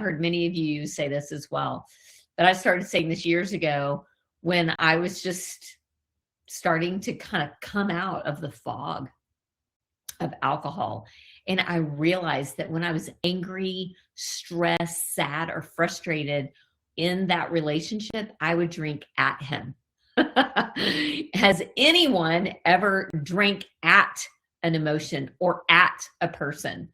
heard many of you say this as well, but I started saying this years ago when I was just starting to kind of come out of the fog of alcohol. And I realized that when I was angry, stressed, sad, or frustrated in that relationship, I would drink at him. Has anyone ever drank at an emotion or at a person?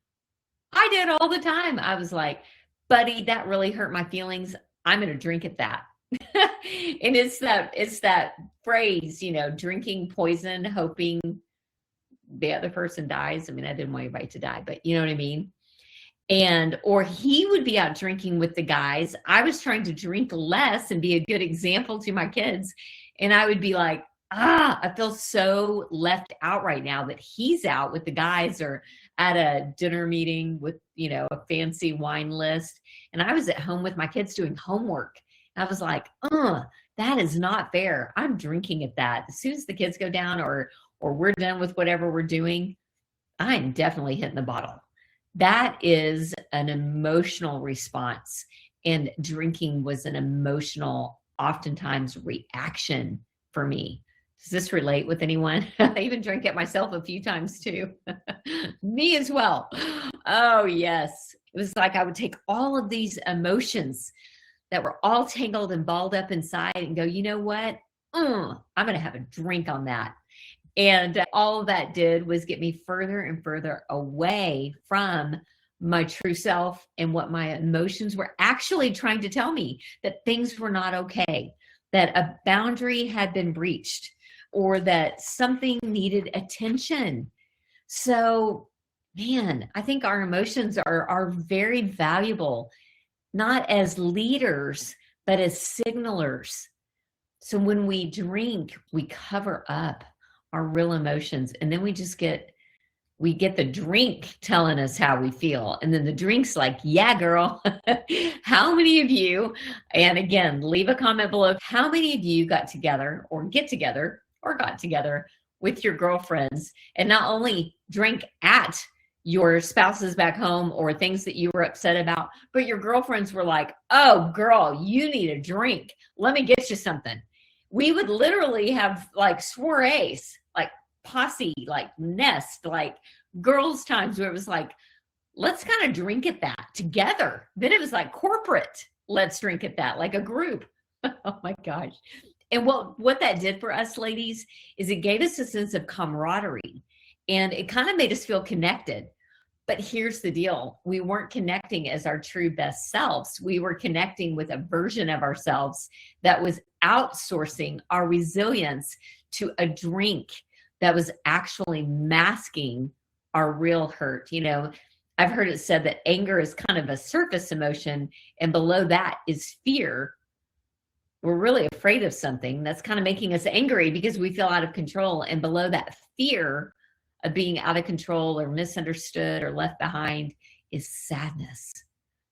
I did all the time. I was like, buddy, that really hurt my feelings. I'm going to drink at that. And it's that phrase, drinking poison, hoping the other person dies. I mean, I didn't want anybody to die, but you know what I mean? Or he would be out drinking with the guys. I was trying to drink less and be a good example to my kids. And I would be like, I feel so left out right now that he's out with the guys or at a dinner meeting with, a fancy wine list. And I was at home with my kids doing homework. I was like, that is not fair. I'm drinking at that. As soon as the kids go down or we're done with whatever we're doing, I'm definitely hitting the bottle. That is an emotional response. And drinking was an emotional, oftentimes, reaction for me. Does this relate with anyone? I even drank it myself a few times too. Me as well. Oh, yes. It was like I would take all of these emotions that were all tangled and balled up inside and go, you know what? I'm going to have a drink on that. And all that did was get me further and further away from my true self and what my emotions were actually trying to tell me, that things were not okay, that a boundary had been breached, or that something needed attention. So, man, I think our emotions are very valuable, not as leaders, but as signalers. So when we drink, we cover up our real emotions, and then we get the drink telling us how we feel. And then the drink's like, yeah, girl. How many of you, and again, leave a comment below, how many of you got together or got together with your girlfriends and not only drank at your spouses back home or things that you were upset about, but your girlfriends were like, oh, girl, you need a drink. Let me get you something. We would literally have like soirees, like posse, like nest, like girls' times where it was like, let's kind of drink at that together. Then it was like corporate, let's drink at that, like a group. Oh my gosh. And what that did for us, ladies, is it gave us a sense of camaraderie, and it kind of made us feel connected. But here's the deal. We weren't connecting as our true best selves. We were connecting with a version of ourselves that was outsourcing our resilience to a drink that was actually masking our real hurt. I've heard it said that anger is kind of a surface emotion, and below that is fear. We're really afraid of something that's kind of making us angry because we feel out of control. And below that fear of being out of control or misunderstood or left behind is sadness.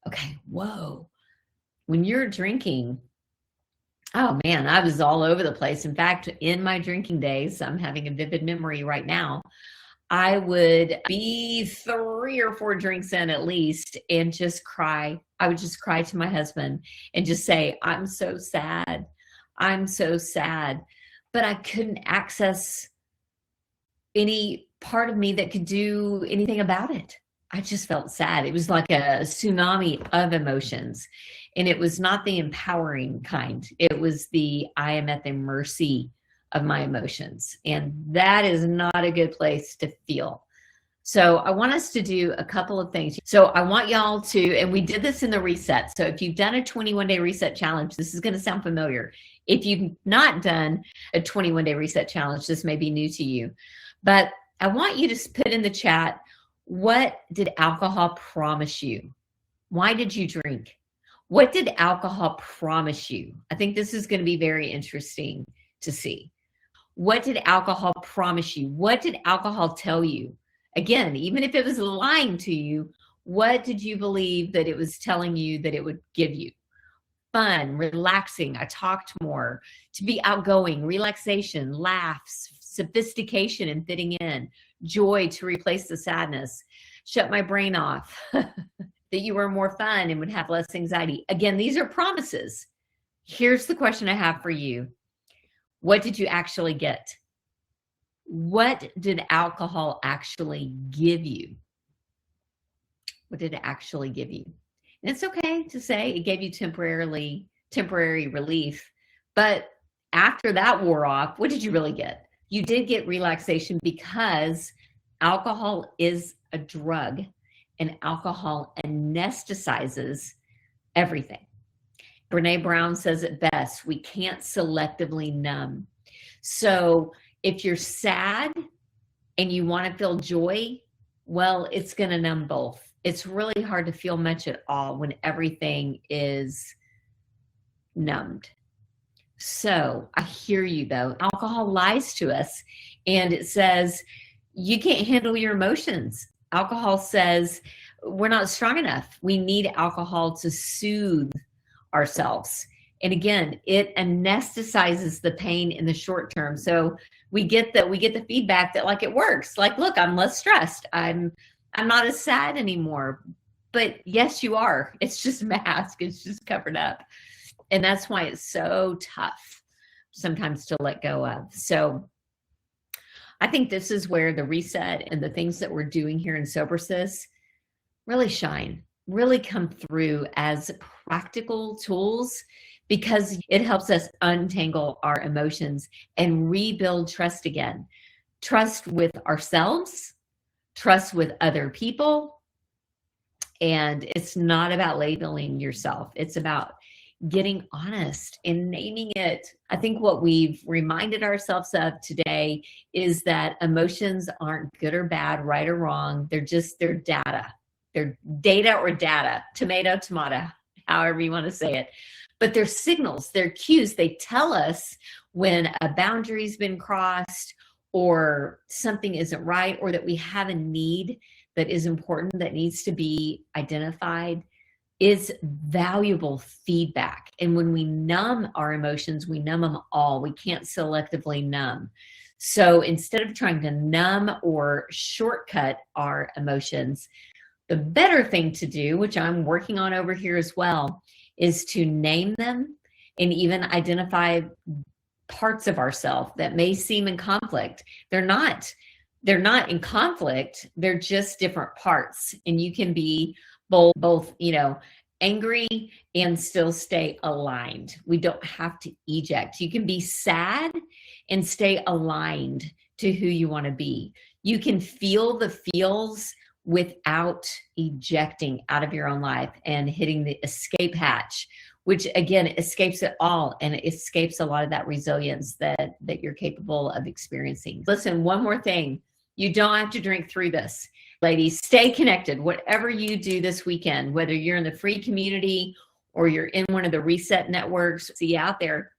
Okay, whoa. When you're drinking, oh man, I was all over the place. In fact, in my drinking days, I'm having a vivid memory right now, I would be 3 or 4 drinks in at least and just cry. I would just cry to my husband and just say, I'm so sad. I'm so sad. But I couldn't access any part of me that could do anything about it. I just felt sad. It was like a tsunami of emotions. And it was not the empowering kind. It was the I am at the mercy of my emotions. And that is not a good place to feel. So I want us to do a couple of things. So I want y'all to, and we did this in the reset. So if you've done a 21-day reset challenge, this is going to sound familiar. If you've not done a 21-day reset challenge, this may be new to you. But I want you to put in the chat, what did alcohol promise you? Why did you drink? What did alcohol promise you? I think this is going to be very interesting to see. What did alcohol promise you? What did alcohol tell you? Again, even if it was lying to you, what did you believe that it was telling you that it would give you? Fun, relaxing, I talked more, to be outgoing, relaxation, laughs, sophistication and fitting in, joy to replace the sadness, shut my brain off. that you were more fun and would have less anxiety. Again, these are promises. Here's the question I have for you. What did you actually get? What did alcohol actually give you? What did it actually give you? And it's okay to say it gave you temporary relief, but after that wore off, what did you really get? You did get relaxation, because alcohol is a drug and alcohol anesthetizes everything. Brene Brown says it best: we can't selectively numb. So if you're sad and you want to feel joy, well, it's going to numb both. It's really hard to feel much at all when everything is numbed. So I hear you though. Alcohol lies to us, and it says you can't handle your emotions. Alcohol says we're not strong enough. We need alcohol to soothe ourselves. And again, it anesthetizes the pain in the short term. So we get the feedback that like it works. Like, look, I'm less stressed. I'm not as sad anymore. But yes, you are. It's just masked. It's just covered up. And that's why it's so tough sometimes to let go of. So I think this is where the reset and the things that we're doing here in SoberSis really shine, really come through as practical tools, because it helps us untangle our emotions and rebuild trust again. Trust with ourselves, trust with other people. And it's not about labeling yourself. It's about getting honest and naming it. I think what we've reminded ourselves of today is that emotions aren't good or bad, right or wrong. They're data. They're data or data, tomato, however you want to say it. But they're signals, they're cues. They tell us when a boundary's been crossed, or something isn't right, or that we have a need that is important that needs to be identified. Is valuable feedback. And when we numb our emotions, we numb them all. We can't selectively numb. So instead of trying to numb or shortcut our emotions, the better thing to do, which I'm working on over here as well, is to name them and even identify parts of ourselves that may seem in conflict. They're not in conflict. They're just different parts. And you can be both, angry and still stay aligned. We don't have to eject. You can be sad and stay aligned to who you want to be. You can feel the feels without ejecting out of your own life and hitting the escape hatch, which again escapes it all, and it escapes a lot of that resilience that you're capable of experiencing. Listen, one more thing. You don't have to drink through this. Ladies, stay connected. Whatever you do this weekend, whether you're in the free community or you're in one of the reset networks, see out there,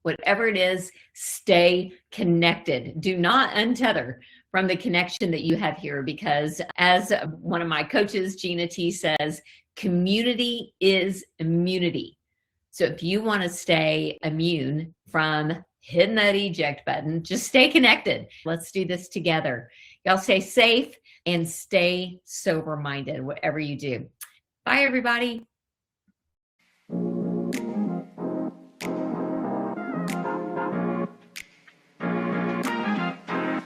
whatever it is, stay connected. Do not untether from the connection that you have here, because as one of my coaches, Gina T, says, community is immunity. So if you want to stay immune from hitting that eject button, just stay connected. Let's do this together. Y'all stay safe and stay sober-minded, whatever you do. Bye, everybody.